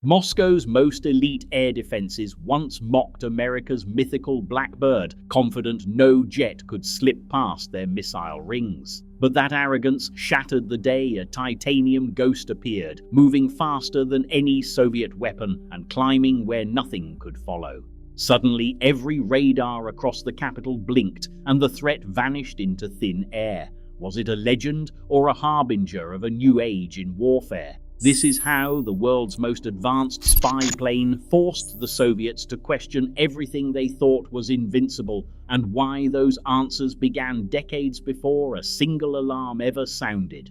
Moscow's most elite air defenses once mocked America's mythical Blackbird, confident no jet could slip past their missile rings. But that arrogance shattered the day a titanium ghost appeared, moving faster than any Soviet weapon and climbing where nothing could follow. Suddenly, every radar across the capital blinked, and the threat vanished into thin air. Was it a legend or a harbinger of a new age in warfare? This is how the world's most advanced spy plane forced the Soviets to question everything they thought was invincible, and why those answers began decades before a single alarm ever sounded.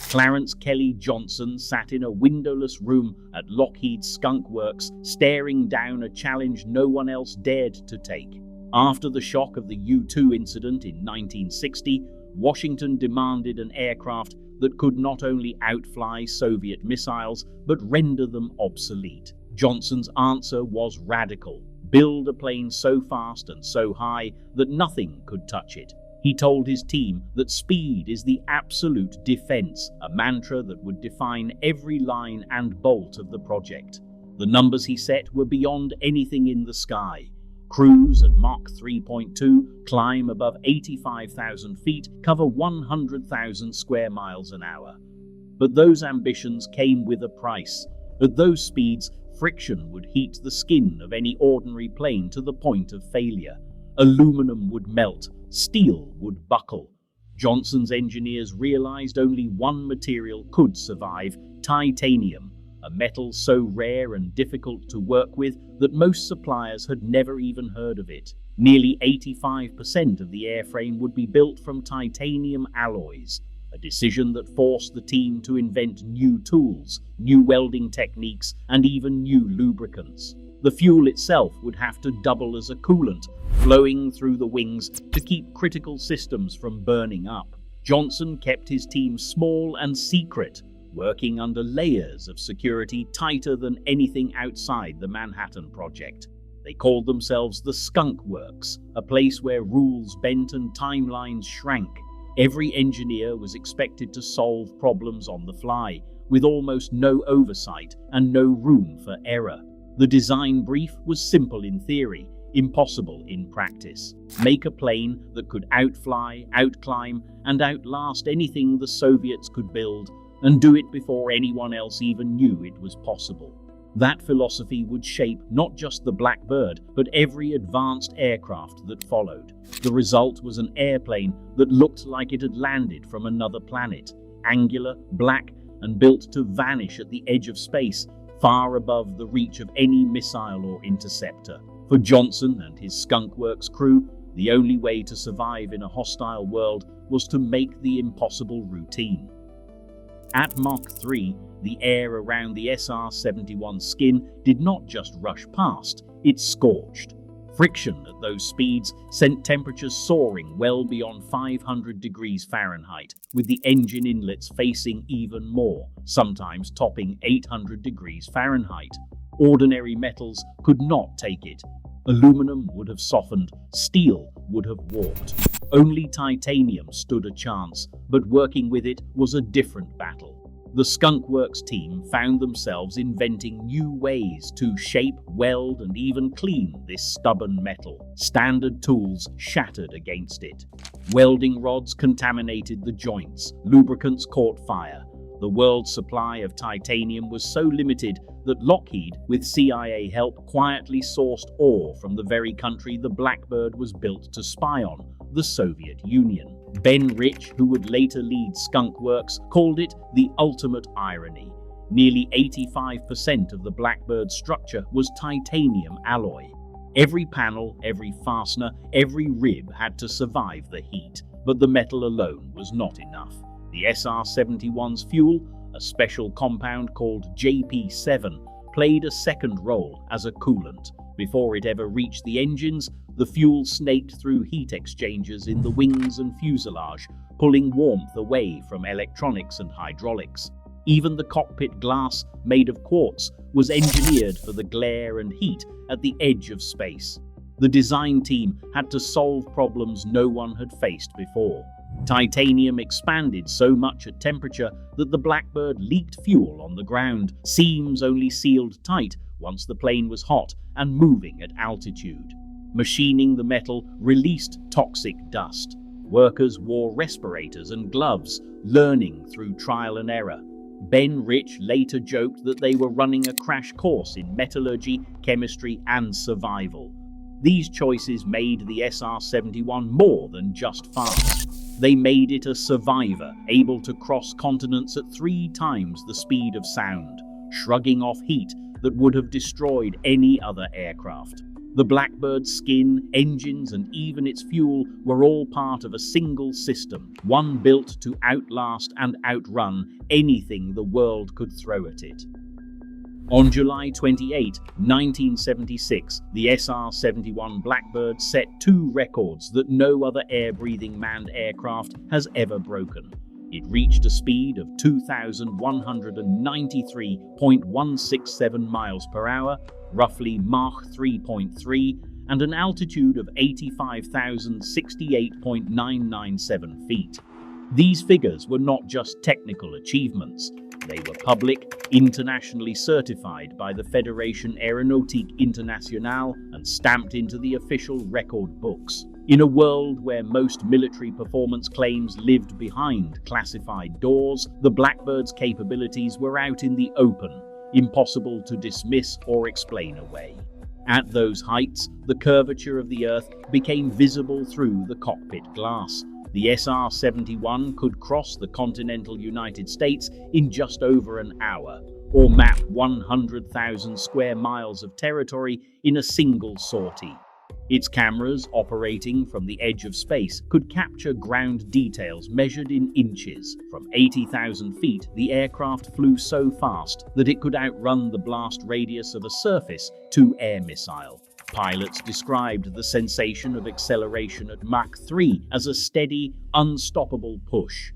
Clarence Kelly Johnson sat in a windowless room at Lockheed Skunk Works, staring down a challenge no one else dared to take. After the shock of the U-2 incident in 1960, Washington demanded an aircraft that could not only outfly Soviet missiles, but render them obsolete. Johnson's answer was radical: build a plane so fast and so high that nothing could touch it. He told his team that speed is the absolute defense, a mantra that would define every line and bolt of the project. The numbers he set were beyond anything in the sky. Cruise at Mach 3.2, climb above 85,000 feet, cover 100,000 square miles an hour. But those ambitions came with a price. At those speeds, friction would heat the skin of any ordinary plane to the point of failure. Aluminum would melt, steel would buckle. Johnson's engineers realized only one material could survive: titanium, a metal so rare and difficult to work with that most suppliers had never even heard of it. Nearly 85% of the airframe would be built from titanium alloys, a decision that forced the team to invent new tools, new welding techniques, and even new lubricants. The fuel itself would have to double as a coolant, flowing through the wings to keep critical systems from burning up. Johnson kept his team small and secret, working under layers of security tighter than anything outside the Manhattan Project. They called themselves the Skunk Works, a place where rules bent and timelines shrank. Every engineer was expected to solve problems on the fly, with almost no oversight and no room for error. The design brief was simple in theory, impossible in practice. Make a plane that could outfly, outclimb, and outlast anything the Soviets could build, and do it before anyone else even knew it was possible. That philosophy would shape not just the Blackbird, but every advanced aircraft that followed. The result was an airplane that looked like it had landed from another planet, angular, black, and built to vanish at the edge of space, far above the reach of any missile or interceptor. For Johnson and his Skunk Works crew, the only way to survive in a hostile world was to make the impossible routine. At Mach 3, the air around the SR-71 skin did not just rush past, it scorched. Friction at those speeds sent temperatures soaring well beyond 500 degrees Fahrenheit, with the engine inlets facing even more, sometimes topping 800 degrees Fahrenheit. Ordinary metals could not take it. Aluminum would have softened, steel would have warped. Only titanium stood a chance, but working with it was a different battle. The Skunk Works team found themselves inventing new ways to shape, weld, and even clean this stubborn metal. Standard tools shattered against it. Welding rods contaminated the joints, lubricants caught fire. The world's supply of titanium was so limited that Lockheed, with CIA help, quietly sourced ore from the very country the Blackbird was built to spy on, the Soviet Union. Ben Rich, who would later lead Skunk Works, called it the ultimate irony. Nearly 85% of the Blackbird's structure was titanium alloy. Every panel, every fastener, every rib had to survive the heat, but the metal alone was not enough. The SR-71's fuel, a special compound called JP7, played a second role as a coolant. Before it ever reached the engines, the fuel snaked through heat exchangers in the wings and fuselage, pulling warmth away from electronics and hydraulics. Even the cockpit glass, made of quartz, was engineered for the glare and heat at the edge of space. The design team had to solve problems no one had faced before. Titanium expanded so much at temperature that the Blackbird leaked fuel on the ground. Seams only sealed tight once the plane was hot and moving at altitude. Machining the metal released toxic dust. Workers wore respirators and gloves, learning through trial and error. Ben Rich later joked that they were running a crash course in metallurgy, chemistry, and survival. These choices made the SR-71 more than just fast. They made it a survivor, able to cross continents at 3 times the speed of sound, shrugging off heat that would have destroyed any other aircraft. The Blackbird's skin, engines, and even its fuel were all part of a single system, one built to outlast and outrun anything the world could throw at it. On July 28, 1976, the SR-71 Blackbird set 2 records that no other air-breathing manned aircraft has ever broken. It reached a speed of 2,193.167 miles per hour, roughly Mach 3.3, and an altitude of 85,068.997 feet. These figures were not just technical achievements. They were public, internationally certified by the Fédération Aéronautique Internationale and stamped into the official record books. In a world where most military performance claims lived behind classified doors, the Blackbird's capabilities were out in the open, impossible to dismiss or explain away. At those heights, the curvature of the Earth became visible through the cockpit glass. The SR-71 could cross the continental United States in just over an hour, or map 100,000 square miles of territory in a single sortie. Its cameras, operating from the edge of space, could capture ground details measured in inches. From 80,000 feet, the aircraft flew so fast that it could outrun the blast radius of a surface to air missile. Pilots described the sensation of acceleration at Mach 3 as a steady, unstoppable push.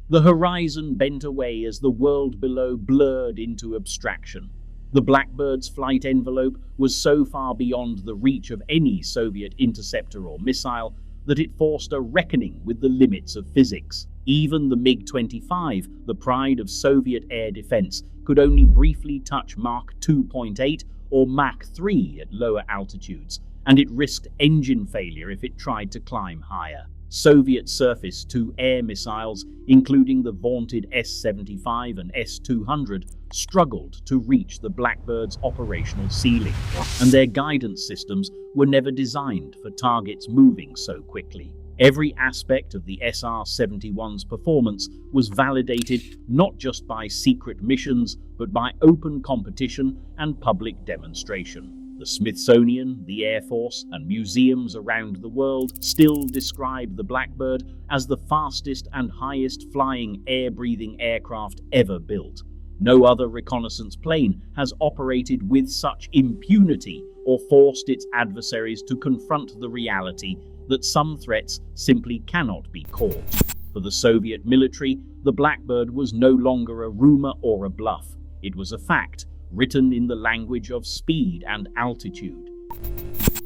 The horizon bent away as the world below blurred into abstraction. The Blackbird's flight envelope was so far beyond the reach of any Soviet interceptor or missile that it forced a reckoning with the limits of physics. Even the MiG-25, the pride of Soviet air defense, could only briefly touch Mach 2.8 or Mach 3 at lower altitudes, and it risked engine failure if it tried to climb higher. Soviet surface-to-air missiles, including the vaunted S-75 and S-200, struggled to reach the Blackbird's operational ceiling, and their guidance systems were never designed for targets moving so quickly. Every aspect of the SR-71's performance was validated not just by secret missions, but by open competition and public demonstration. The Smithsonian, the Air Force, and museums around the world still describe the Blackbird as the fastest and highest-flying air-breathing aircraft ever built. No other reconnaissance plane has operated with such impunity or forced its adversaries to confront the reality that some threats simply cannot be caught. For the Soviet military, the Blackbird was no longer a rumor or a bluff. It was a fact, written in the language of speed and altitude.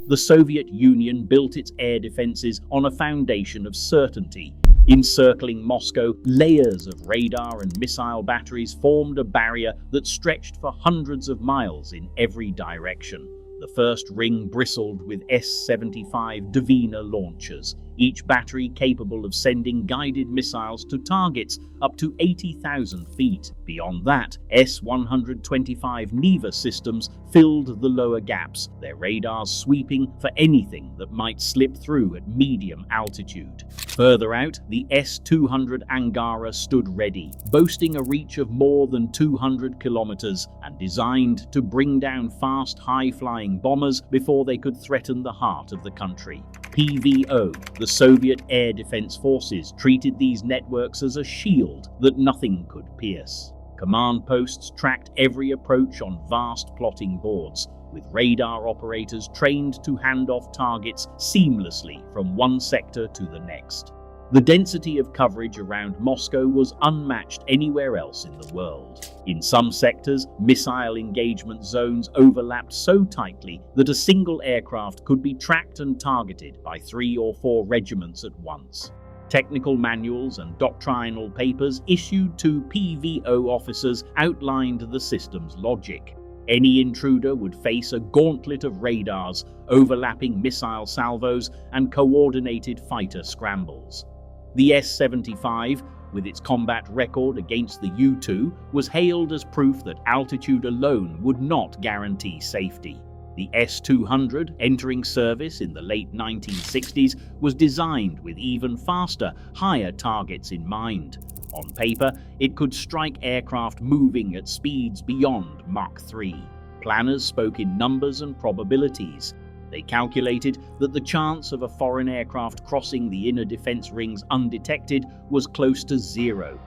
The Soviet Union built its air defenses on a foundation of certainty. Encircling Moscow, layers of radar and missile batteries formed a barrier that stretched for hundreds of miles in every direction. The first ring bristled with S-75 Dvina launchers, each battery capable of sending guided missiles to targets up to 80,000 feet. Beyond that, S-125 Neva systems filled the lower gaps, their radars sweeping for anything that might slip through at medium altitude. Further out, the S-200 Angara stood ready, boasting a reach of more than 200 kilometers and designed to bring down fast, high-flying bombers before they could threaten the heart of the country. PVO, the Soviet Air Defense Forces, treated these networks as a shield that nothing could pierce. Command posts tracked every approach on vast plotting boards, with radar operators trained to hand off targets seamlessly from one sector to the next. The density of coverage around Moscow was unmatched anywhere else in the world. In some sectors, missile engagement zones overlapped so tightly that a single aircraft could be tracked and targeted by 3 or 4 regiments at once. Technical manuals and doctrinal papers issued to PVO officers outlined the system's logic. Any intruder would face a gauntlet of radars, overlapping missile salvos, and coordinated fighter scrambles. The S-75, with its combat record against the U-2, was hailed as proof that altitude alone would not guarantee safety. The S-200, entering service in the late 1960s, was designed with even faster, higher targets in mind. On paper, it could strike aircraft moving at speeds beyond Mach 3. Planners spoke in numbers and probabilities. They calculated that the chance of a foreign aircraft crossing the inner defense rings undetected was close to zero.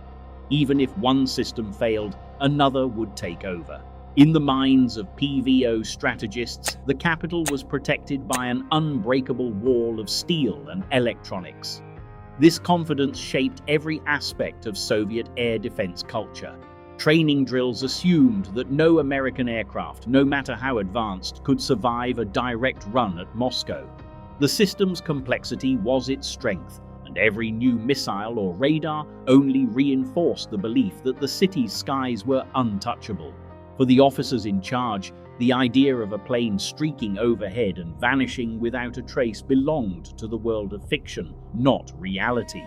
Even if one system failed, another would take over. In the minds of PVO strategists, the capital was protected by an unbreakable wall of steel and electronics. This confidence shaped every aspect of Soviet air defense culture. Training drills assumed that no American aircraft, no matter how advanced, could survive a direct run at Moscow. The system's complexity was its strength, and every new missile or radar only reinforced the belief that the city's skies were untouchable. For the officers in charge, the idea of a plane streaking overhead and vanishing without a trace belonged to the world of fiction, not reality.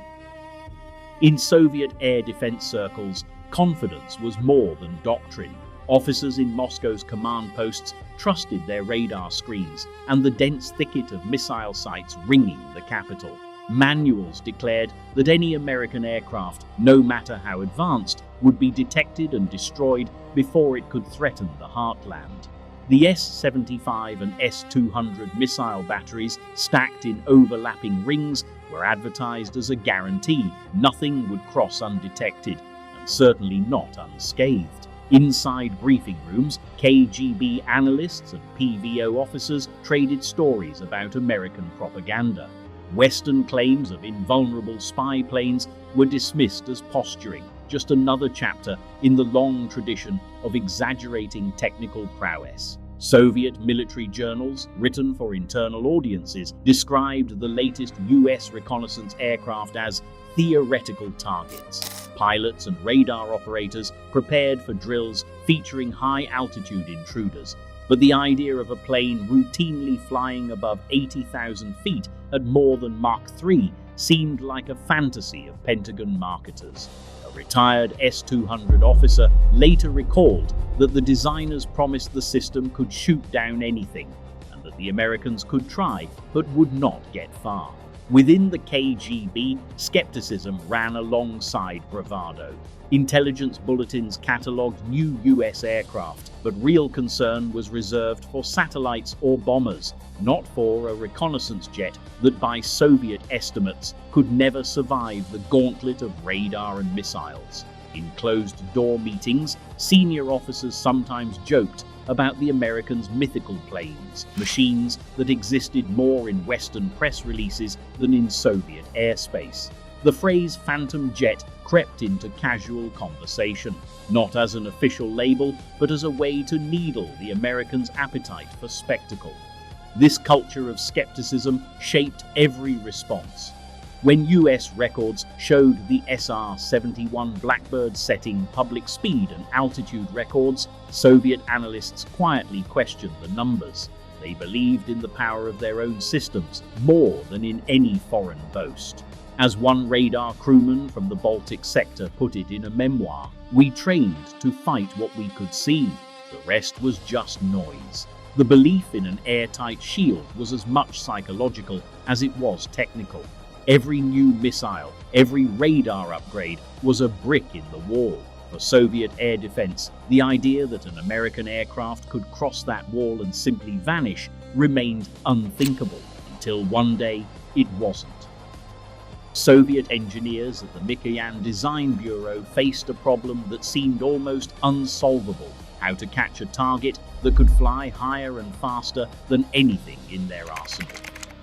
In Soviet air defense circles, confidence was more than doctrine. Officers in Moscow's command posts trusted their radar screens and the dense thicket of missile sites ringing the capital. Manuals declared that any American aircraft, no matter how advanced, would be detected and destroyed before it could threaten the heartland. The S-75 and S-200 missile batteries, stacked in overlapping rings, were advertised as a guarantee nothing would cross undetected, and certainly not unscathed. Inside briefing rooms, KGB analysts and PVO officers traded stories about American propaganda. Western claims of invulnerable spy planes were dismissed as posturing, just another chapter in the long tradition of exaggerating technical prowess. Soviet military journals, written for internal audiences, described the latest US reconnaissance aircraft as theoretical targets. Pilots and radar operators prepared for drills featuring high-altitude intruders, but the idea of a plane routinely flying above 80,000 feet at more than Mach 3 seemed like a fantasy of Pentagon marketers. A retired S-200 officer later recalled that the designers promised the system could shoot down anything, and that the Americans could try but would not get far. Within the KGB, skepticism ran alongside bravado. Intelligence bulletins catalogued new US aircraft, but real concern was reserved for satellites or bombers, not for a reconnaissance jet that by Soviet estimates could never survive the gauntlet of radar and missiles. In closed-door meetings, senior officers sometimes joked about the Americans' mythical planes, machines that existed more in Western press releases than in Soviet airspace. The phrase "phantom jet" crept into casual conversation, not as an official label, but as a way to needle the Americans' appetite for spectacle. This culture of skepticism shaped every response. When US records showed the SR-71 Blackbird setting public speed and altitude records, Soviet analysts quietly questioned the numbers. They believed in the power of their own systems more than in any foreign boast. As one radar crewman from the Baltic sector put it in a memoir, "We trained to fight what we could see. The rest was just noise." The belief in an airtight shield was as much psychological as it was technical. Every new missile, every radar upgrade was a brick in the wall. For Soviet air defense, the idea that an American aircraft could cross that wall and simply vanish remained unthinkable, until one day it wasn't. Soviet engineers at the Mikoyan Design Bureau faced a problem that seemed almost unsolvable: how to catch a target that could fly higher and faster than anything in their arsenal.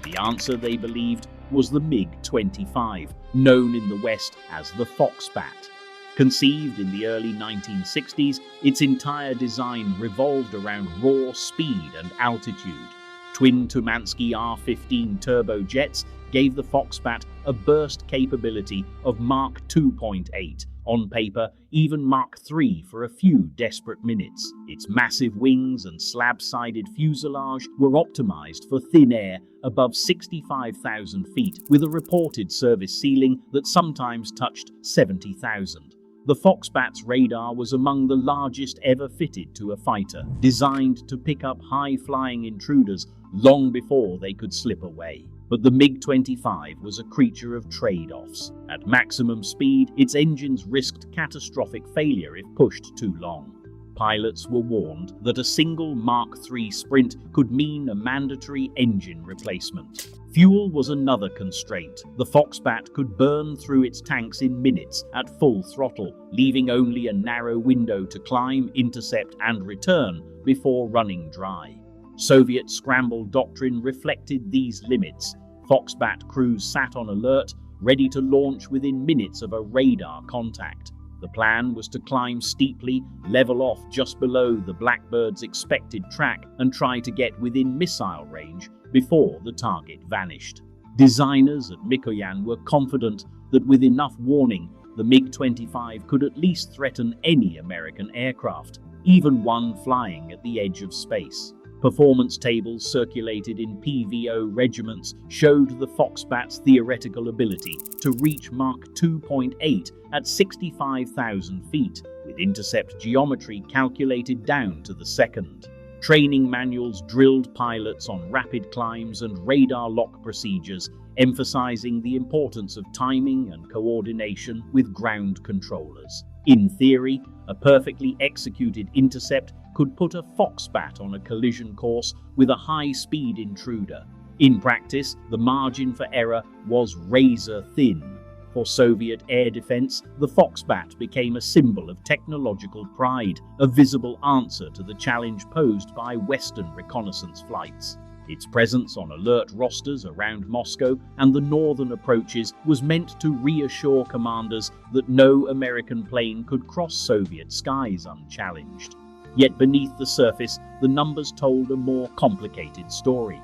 The answer, they believed, was the MiG-25, known in the West as the Foxbat. Conceived in the early 1960s, its entire design revolved around raw speed and altitude. Twin Tumansky R-15 turbojets gave the Foxbat a burst capability of Mach 2.8, on paper even Mach 3 for a few desperate minutes. Its massive wings and slab-sided fuselage were optimized for thin air above 65,000 feet, with a reported service ceiling that sometimes touched 70,000. The Foxbat's radar was among the largest ever fitted to a fighter, designed to pick up high-flying intruders long before they could slip away. But the MiG-25 was a creature of trade-offs. At maximum speed, its engines risked catastrophic failure if pushed too long. Pilots were warned that a single Mach 3 sprint could mean a mandatory engine replacement. Fuel was another constraint. The Foxbat could burn through its tanks in minutes at full throttle, leaving only a narrow window to climb, intercept, and return before running dry. Soviet scramble doctrine reflected these limits. Foxbat crews sat on alert, ready to launch within minutes of a radar contact. The plan was to climb steeply, level off just below the Blackbird's expected track, and try to get within missile range before the target vanished. Designers at Mikoyan were confident that with enough warning, the MiG-25 could at least threaten any American aircraft, even one flying at the edge of space. Performance tables circulated in PVO regiments showed the Foxbat's theoretical ability to reach Mach 2.8 at 65,000 feet, with intercept geometry calculated down to the second. Training manuals drilled pilots on rapid climbs and radar lock procedures, emphasizing the importance of timing and coordination with ground controllers. In theory, a perfectly executed intercept could put a Foxbat on a collision course with a high-speed intruder. In practice, the margin for error was razor thin. For Soviet air defense, the Foxbat became a symbol of technological pride, a visible answer to the challenge posed by Western reconnaissance flights. Its presence on alert rosters around Moscow and the northern approaches was meant to reassure commanders that no American plane could cross Soviet skies unchallenged. Yet beneath the surface, the numbers told a more complicated story.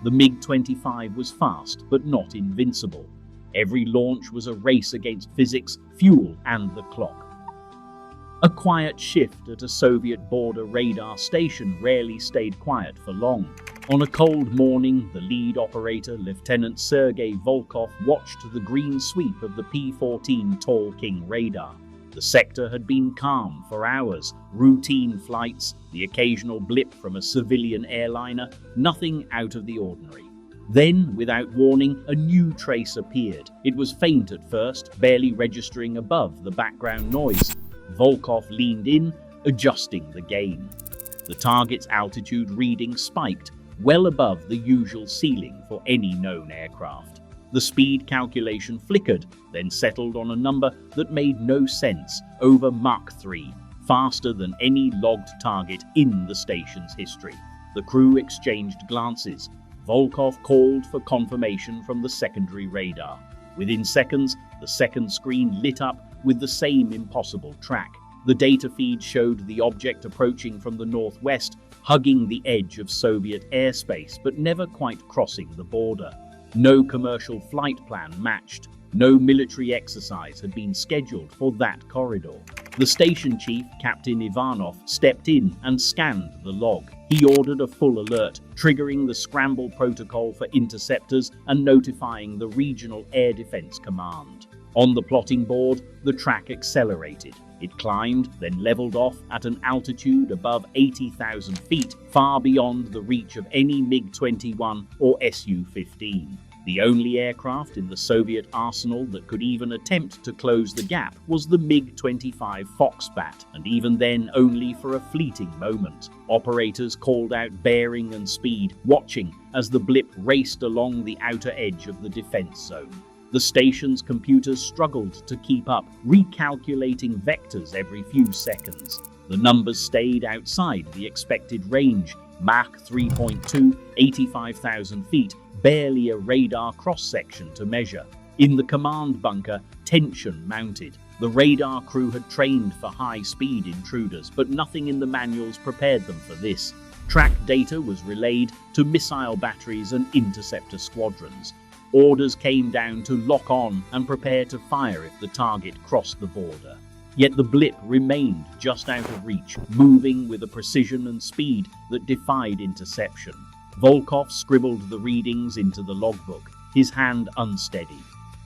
The MiG-25 was fast, but not invincible. Every launch was a race against physics, fuel, and the clock. A quiet shift at a Soviet border radar station rarely stayed quiet for long. On a cold morning, the lead operator, Lieutenant Sergei Volkov, watched the green sweep of the P-14 Tall King radar. The sector had been calm for hours, routine flights, the occasional blip from a civilian airliner, nothing out of the ordinary. Then, without warning, a new trace appeared. It was faint at first, barely registering above the background noise. Volkov leaned in, adjusting the gain. The target's altitude reading spiked, well above the usual ceiling for any known aircraft. The speed calculation flickered, then settled on a number that made no sense, over Mach 3, faster than any logged target in the station's history. The crew exchanged glances. Volkov called for confirmation from the secondary radar. Within seconds, the second screen lit up with the same impossible track. The data feed showed the object approaching from the northwest, hugging the edge of Soviet airspace, but never quite crossing the border. No commercial flight plan matched. No military exercise had been scheduled for that corridor. The station chief, Captain Ivanov, stepped in and scanned the log. He ordered a full alert, triggering the scramble protocol for interceptors and notifying the Regional Air Defense Command. On the plotting board, the track accelerated. It climbed, then leveled off at an altitude above 80,000 feet, far beyond the reach of any MiG-21 or Su-15. The only aircraft in the Soviet arsenal that could even attempt to close the gap was the MiG-25 Foxbat, and even then only for a fleeting moment. Operators called out bearing and speed, watching as the blip raced along the outer edge of the defense zone. The station's computers struggled to keep up, recalculating vectors every few seconds. The numbers stayed outside the expected range. Mach 3.2, 85,000 feet, barely a radar cross-section to measure. In the command bunker, tension mounted. The radar crew had trained for high-speed intruders, but nothing in the manuals prepared them for this. Track data was relayed to missile batteries and interceptor squadrons. Orders came down to lock on and prepare to fire if the target crossed the border. Yet the blip remained just out of reach, moving with a precision and speed that defied interception. Volkov scribbled the readings into the logbook, his hand unsteady.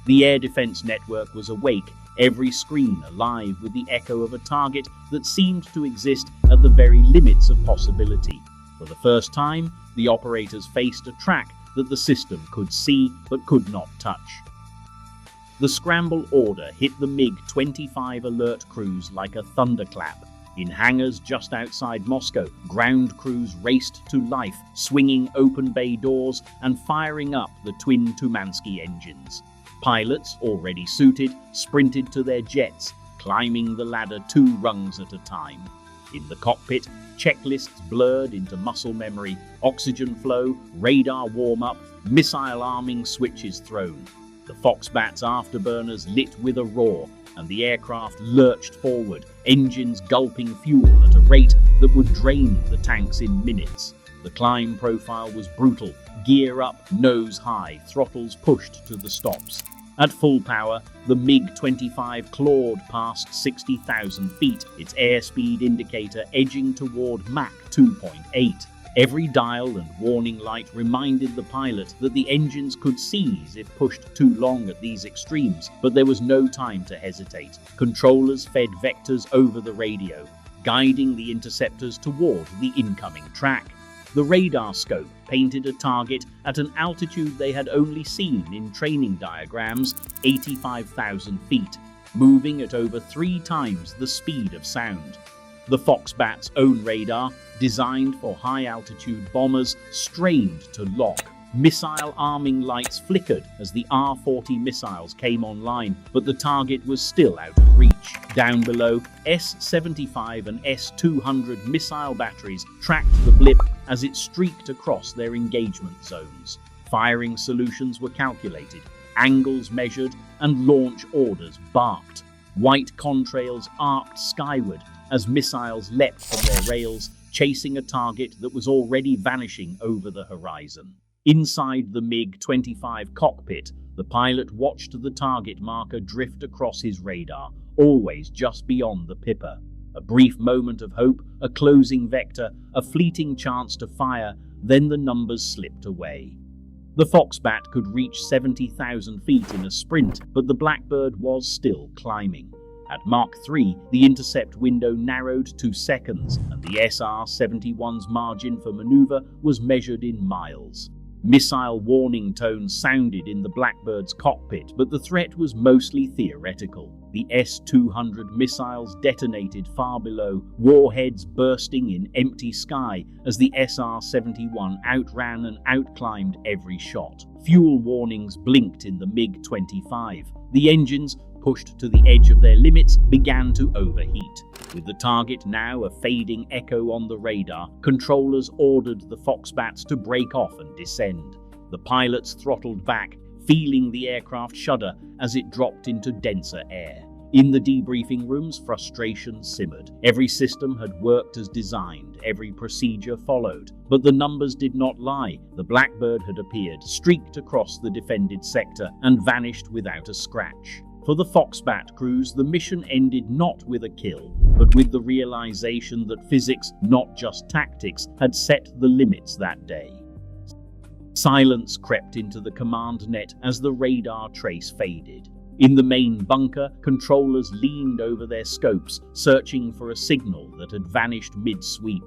The air defense network was awake, every screen alive with the echo of a target that seemed to exist at the very limits of possibility. For the first time, the operators faced a track that the system could see but could not touch. The scramble order hit the MiG-25 alert crews like a thunderclap. In hangars just outside Moscow, ground crews raced to life, swinging open bay doors and firing up the twin Tumansky engines. Pilots, already suited, sprinted to their jets, climbing the ladder 2 rungs at a time. In the cockpit, checklists blurred into muscle memory, oxygen flow, radar warm-up, missile arming switches thrown. The Foxbat's afterburners lit with a roar, and the aircraft lurched forward, engines gulping fuel at a rate that would drain the tanks in minutes. The climb profile was brutal, gear up, nose high, throttles pushed to the stops. At full power, the MiG-25 clawed past 60,000 feet, its airspeed indicator edging toward Mach 2.8. Every dial and warning light reminded the pilot that the engines could seize if pushed too long at these extremes, but there was no time to hesitate. Controllers fed vectors over the radio, guiding the interceptors toward the incoming track. The radar scope painted a target at an altitude they had only seen in training diagrams, 85,000 feet, moving at over 3 times the speed of sound. The Foxbat's own radar, designed for high-altitude bombers, strained to lock. Missile arming lights flickered as the R-40 missiles came online, but the target was still out of reach. Down below, S-75 and S-200 missile batteries tracked the blip as it streaked across their engagement zones. Firing solutions were calculated, angles measured, and launch orders barked. White contrails arced skyward as missiles leapt from their rails, chasing a target that was already vanishing over the horizon. Inside the MiG-25 cockpit, the pilot watched the target marker drift across his radar, always just beyond the Pipper. A brief moment of hope, a closing vector, a fleeting chance to fire, then the numbers slipped away. The Foxbat could reach 70,000 feet in a sprint, but the Blackbird was still climbing. At Mach 3, the intercept window narrowed to seconds, and the SR-71's margin for maneuver was measured in miles. Missile warning tones sounded in the Blackbird's cockpit, but the threat was mostly theoretical. The S-200 missiles detonated far below, warheads bursting in empty sky as the SR-71 outran and outclimbed every shot. Fuel warnings blinked in the MiG-25. The engines, pushed to the edge of their limits, began to overheat. With the target now a fading echo on the radar, controllers ordered the Foxbats to break off and descend. The pilots throttled back, feeling the aircraft shudder as it dropped into denser air. In the debriefing rooms, frustration simmered. Every system had worked as designed, every procedure followed. But the numbers did not lie. The Blackbird had appeared, streaked across the defended sector, and vanished without a scratch. For the Foxbat crews, the mission ended not with a kill, but with the realization that physics, not just tactics, had set the limits that day. Silence crept into the command net as the radar trace faded. In the main bunker, controllers leaned over their scopes, searching for a signal that had vanished mid-sweep.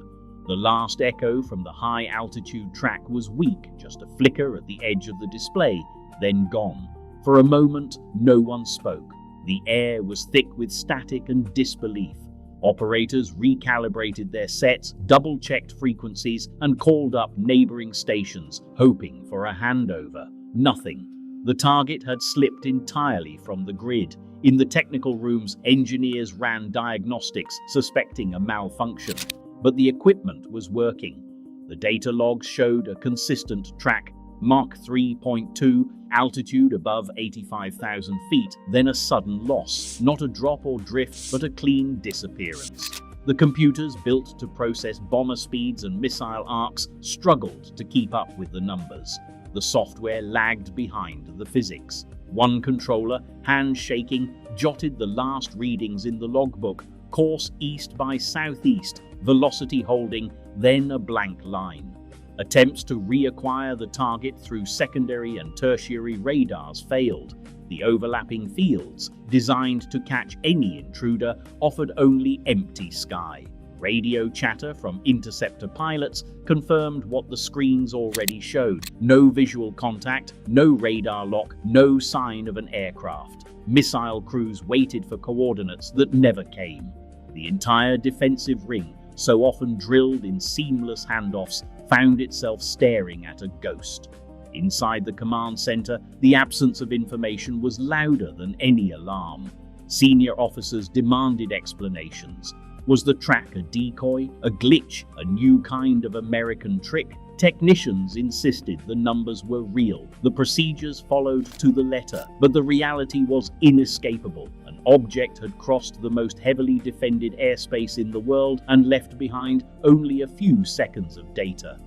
The last echo from the high-altitude track was weak, just a flicker at the edge of the display, then gone. For a moment, no one spoke. The air was thick with static and disbelief. Operators recalibrated their sets, double-checked frequencies, and called up neighboring stations, hoping for a handover. Nothing. The target had slipped entirely from the grid. In the technical rooms, engineers ran diagnostics, suspecting a malfunction. But the equipment was working. The data logs showed a consistent track. Mach 3.2, altitude above 85,000 feet, then a sudden loss. Not a drop or drift, but a clean disappearance. The computers built to process bomber speeds and missile arcs struggled to keep up with the numbers. The software lagged behind the physics. One controller, hand shaking, jotted the last readings in the logbook: course east by southeast, velocity holding, then a blank line. Attempts to reacquire the target through secondary and tertiary radars failed. The overlapping fields, designed to catch any intruder, offered only empty sky. Radio chatter from interceptor pilots confirmed what the screens already showed: no visual contact, no radar lock, no sign of an aircraft. Missile crews waited for coordinates that never came. The entire defensive ring, so often drilled in seamless handoffs, found itself staring at a ghost. Inside the command center, the absence of information was louder than any alarm. Senior officers demanded explanations. Was the track a decoy, a glitch, a new kind of American trick? Technicians insisted the numbers were real. The procedures followed to the letter, but the reality was inescapable. An object had crossed the most heavily defended airspace in the world and left behind only a few seconds of data.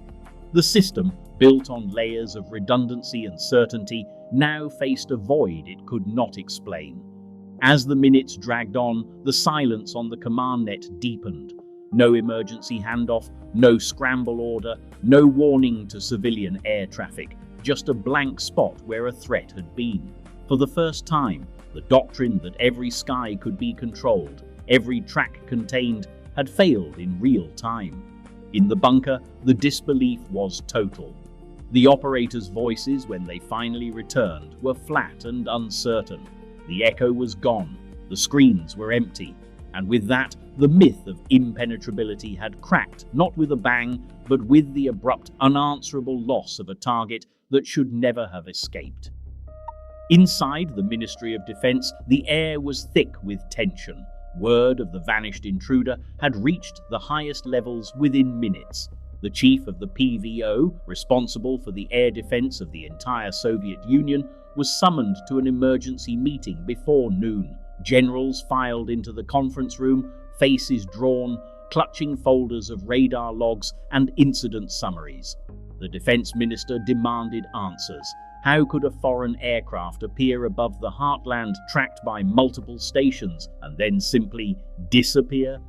The system, built on layers of redundancy and certainty, now faced a void it could not explain. As the minutes dragged on, the silence on the command net deepened. No emergency handoff, no scramble order, no warning to civilian air traffic, just a blank spot where a threat had been. For the first time, the doctrine that every sky could be controlled, every track contained, had failed in real time. In the bunker, the disbelief was total. The operators' voices, when they finally returned, were flat and uncertain. The echo was gone, the screens were empty, and with that, the myth of impenetrability had cracked, not with a bang, but with the abrupt, unanswerable loss of a target that should never have escaped. Inside the Ministry of Defense, the air was thick with tension. Word of the vanished intruder had reached the highest levels within minutes. The chief of the PVO, responsible for the air defense of the entire Soviet Union, was summoned to an emergency meeting before noon. Generals filed into the conference room, faces drawn, clutching folders of radar logs and incident summaries. The defense minister demanded answers. How could a foreign aircraft appear above the heartland tracked by multiple stations and then simply disappear?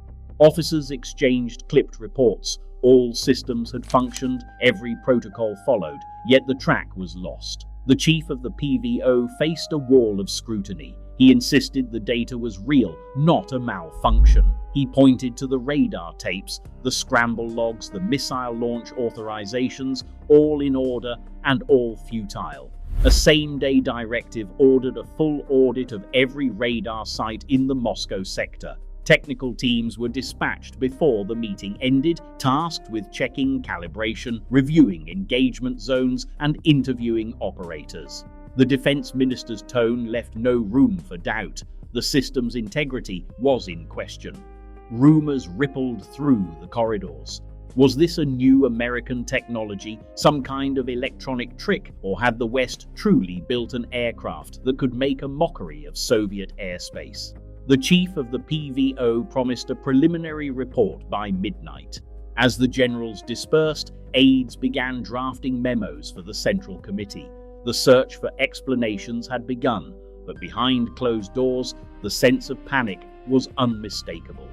Officers exchanged clipped reports. All systems had functioned, every protocol followed, yet the track was lost. The chief of the PVO faced a wall of scrutiny. He insisted the data was real, not a malfunction. He pointed to the radar tapes, the scramble logs, the missile launch authorizations, all in order and all futile. A same-day directive ordered a full audit of every radar site in the Moscow sector. Technical teams were dispatched before the meeting ended, tasked with checking calibration, reviewing engagement zones, and interviewing operators. The defense minister's tone left no room for doubt. The system's integrity was in question. Rumors rippled through the corridors. Was this a new American technology, some kind of electronic trick, or had the West truly built an aircraft that could make a mockery of Soviet airspace? The chief of the PVO promised a preliminary report by midnight. As the generals dispersed, aides began drafting memos for the Central Committee. The search for explanations had begun, but behind closed doors, the sense of panic was unmistakable.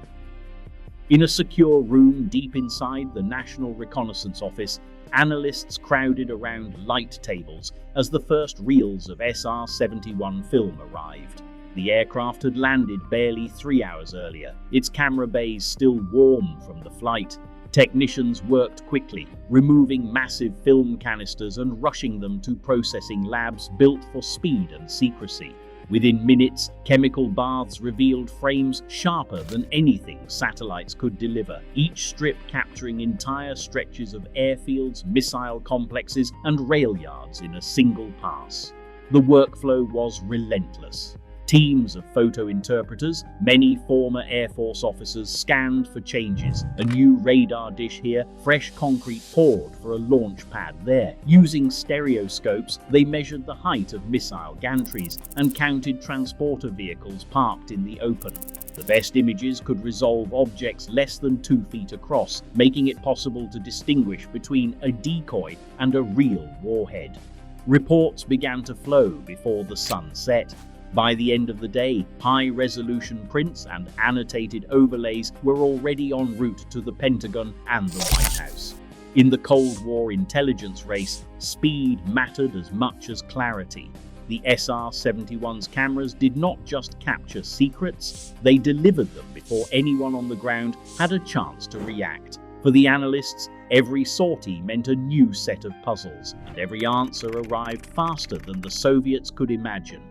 In a secure room deep inside the National Reconnaissance Office, analysts crowded around light tables as the first reels of SR-71 film arrived. The aircraft had landed barely 3 hours earlier, its camera bays still warm from the flight. Technicians worked quickly, removing massive film canisters and rushing them to processing labs built for speed and secrecy. Within minutes, chemical baths revealed frames sharper than anything satellites could deliver, each strip capturing entire stretches of airfields, missile complexes, and rail yards in a single pass. The workflow was relentless. Teams of photo interpreters, many former Air Force officers, scanned for changes. A new radar dish here, fresh concrete poured for a launch pad there. Using stereoscopes, they measured the height of missile gantries and counted transporter vehicles parked in the open. The best images could resolve objects less than 2 feet across, making it possible to distinguish between a decoy and a real warhead. Reports began to flow before the sun set. By the end of the day, high-resolution prints and annotated overlays were already en route to the Pentagon and the White House. In the Cold War intelligence race, speed mattered as much as clarity. The SR-71's cameras did not just capture secrets, they delivered them before anyone on the ground had a chance to react. For the analysts, every sortie meant a new set of puzzles, and every answer arrived faster than the Soviets could imagine.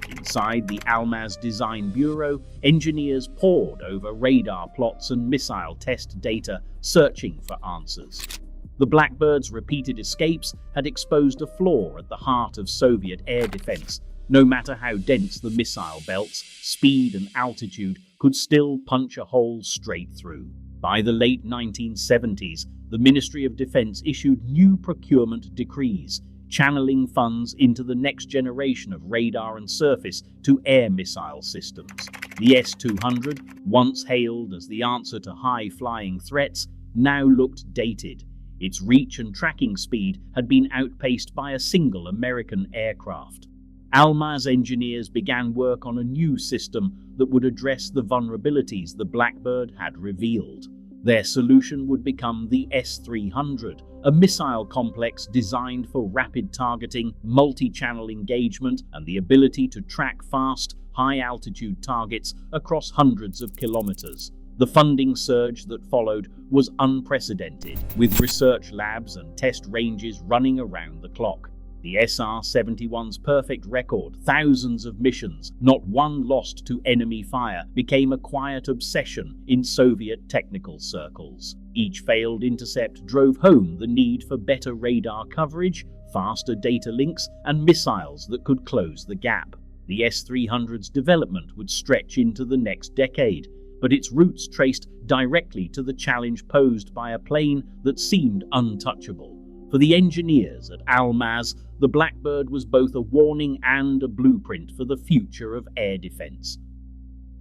Inside the Almaz Design Bureau, engineers pored over radar plots and missile test data, searching for answers. The Blackbird's repeated escapes had exposed a flaw at the heart of Soviet air defense. No matter how dense the missile belts, speed and altitude could still punch a hole straight through. By the late 1970s, the Ministry of Defense issued new procurement decrees, channeling funds into the next generation of radar and surface to air missile systems. The S-200, once hailed as the answer to high-flying threats, now looked dated. Its reach and tracking speed had been outpaced by a single American aircraft. Almaz engineers began work on a new system that would address the vulnerabilities the Blackbird had revealed. Their solution would become the S-300, a missile complex designed for rapid targeting, multi-channel engagement, and the ability to track fast, high-altitude targets across hundreds of kilometers. The funding surge that followed was unprecedented, with research labs and test ranges running around the clock. The SR-71's perfect record, thousands of missions, not one lost to enemy fire, became a quiet obsession in Soviet technical circles. Each failed intercept drove home the need for better radar coverage, faster data links, and missiles that could close the gap. The S-300's development would stretch into the next decade, but its roots traced directly to the challenge posed by a plane that seemed untouchable. For the engineers at Almaz, the Blackbird was both a warning and a blueprint for the future of air defense.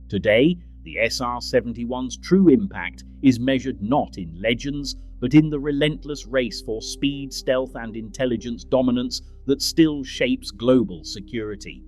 Today, the SR-71's true impact is measured not in legends, but in the relentless race for speed, stealth, and intelligence dominance that still shapes global security.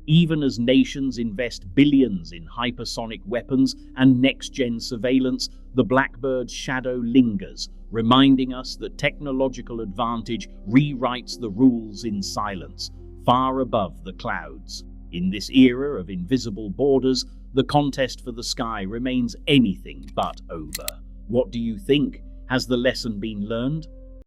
Even as nations invest billions in hypersonic weapons and next-gen surveillance, the Blackbird's shadow lingers, reminding us that technological advantage rewrites the rules in silence, far above the clouds. In this era of invisible borders, the contest for the sky remains anything but over. What do you think? Has the lesson been learned?